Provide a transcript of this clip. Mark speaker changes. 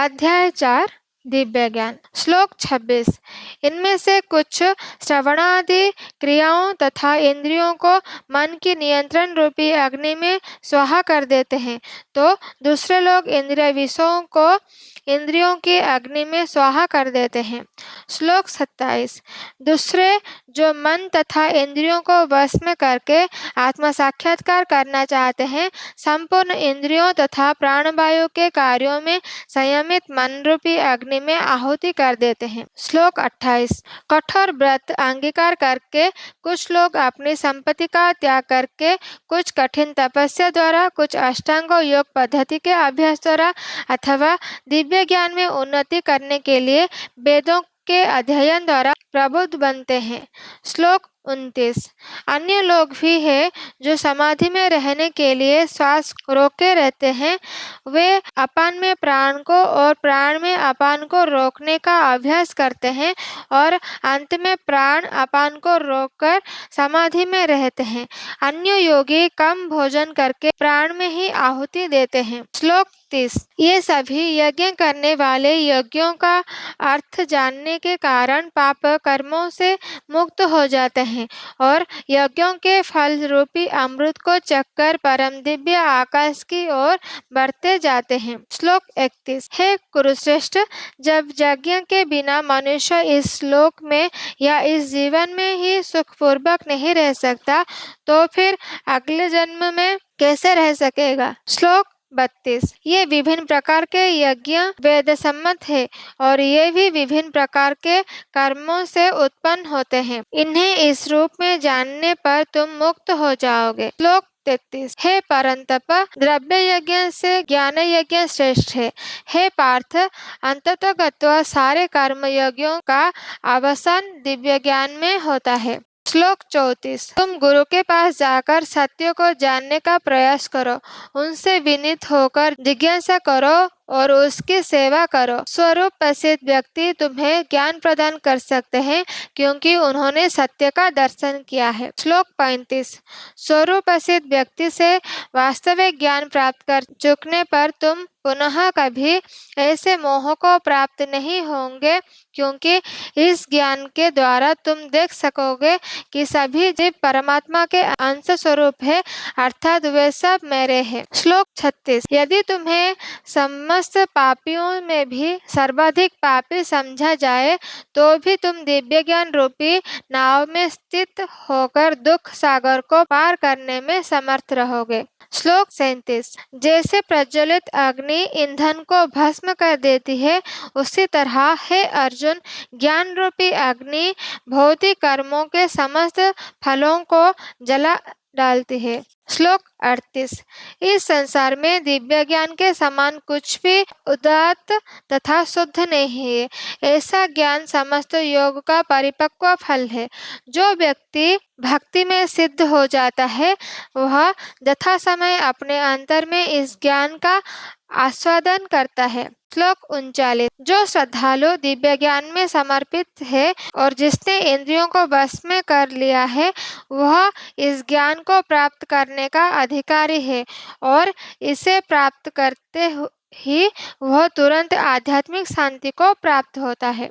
Speaker 1: अध्याय 4 दिव्य ज्ञान। श्लोक 26। इनमें से कुछ श्रवणादि क्रियाओं तथा इंद्रियों को मन की नियंत्रण रूपी अग्नि में स्वाहा कर देते हैं, तो दूसरे लोग इंद्रिय विषयों को इंद्रियों की अग्नि में स्वाहा कर देते हैं। श्लोक 27। दूसरे जो मन तथा इंद्रियों को वश में करके आत्मा साक्षात्कार करना चाहते हैं, संपूर्ण इंद्रियों तथा प्राणवायु के कार्यों में संयमित मन रूपी अग्नि में आहुति कर देते हैं। श्लोक 28। कठोर व्रत अंगीकार करके कुछ लोग अपनी संपत्ति का त्याग करके, कुछ कठिन तपस्या द्वारा, कुछ अष्टांग योग पद्धति के अभ्यास द्वारा अथवा दिव्य ज्ञान में उन्नति करने के लिए वेदों के अध्ययन द्वारा प्रबुद्ध बनते हैं। श्लोक 29। अन्य लोग भी हैं जो समाधि में रहने के लिए श्वास रोके रहते हैं। वे अपान में प्राण को और प्राण में अपान को रोकने का अभ्यास करते हैं और अंत में प्राण अपान को रोककर समाधि में रहते हैं। अन्य योगी कम भोजन करके प्राण में ही आहुति देते हैं। श्लोक 30। ये सभी यज्ञ करने वाले यज्ञों का अर्थ जानने के कारण पाप कर्मों से मुक्त हो जाते हैं और यज्ञों के फल रूपी अमृत को चखकर परम दिव्य आकाश की ओर बढ़ते जाते हैं। श्लोक 31। हे कुरुश्रेष्ठ, जब यज्ञ के बिना मनुष्य इस लोक में या इस जीवन में ही सुखपूर्वक नहीं रह सकता, तो फिर अगले जन्म में कैसे रह सकेगा। श्लोक 32। ये विभिन्न प्रकार के यज्ञ वेद सम्मत है और ये भी विभिन्न प्रकार के कर्मों से उत्पन्न होते हैं। इन्हें इस रूप में जानने पर तुम मुक्त हो जाओगे। श्लोक 33। हे परंतप, द्रव्य यज्ञ से ज्ञान यज्ञ श्रेष्ठ है। हे पार्थ, अंततः गत्वा सारे कर्म यज्ञों का अवसान दिव्य ज्ञान में होता है। श्लोक 34। तुम गुरु के पास जाकर सत्य को जानने का प्रयास करो, उनसे विनीत होकर जिज्ञासा करो और उसकी सेवा करो। स्वरूप प्रसिद्ध व्यक्ति तुम्हें ज्ञान प्रदान कर सकते हैं क्योंकि उन्होंने सत्य का दर्शन किया है। श्लोक 35। स्वरूप प्रसिद्ध व्यक्ति से वास्तविक ज्ञान प्राप्त कर चुकने पर तुम पुनः कभी ऐसे मोह को प्राप्त नहीं होंगे, क्योंकि इस ज्ञान के द्वारा तुम देख सकोगे कि सभी जीव परमात्मा के अंश स्वरूप है, अर्थात वे सब मेरे हैं। श्लोक 36। यदि तुम्हें समस्त पापियों में भी सर्वाधिक पापी समझा जाए, तो भी तुम दिव्य ज्ञान रूपी नाव में स्थित होकर दुख सागर को पार करने में समर्थ रहोगे। श्लोक 37। जैसे प्रज्वलित अग्नि ईंधन को भस्म कर देती है, उसी तरह हे अर्जुन, ज्ञान रूपी अग्नि भौतिक कर्मों के समस्त फलों को जला डालती है। श्लोक 38। इस संसार में दिव्य ज्ञान के समान कुछ भी उदात्त तथा शुद्ध नहीं है। ऐसा ज्ञान समस्त योग का परिपक्व फल है। जो व्यक्ति भक्ति में सिद्ध हो जाता है, वह यथा समय अपने अंतर में इस ज्ञान का आस्वादन करता है। श्लोक 39। जो श्रद्धालु दिव्य ज्ञान में समर्पित है और जिसने इंद्रियों को वश में कर लिया है, वह इस ज्ञान को प्राप्त करने का अधिकारी है और इसे प्राप्त करते ही वह तुरंत आध्यात्मिक शांति को प्राप्त होता है।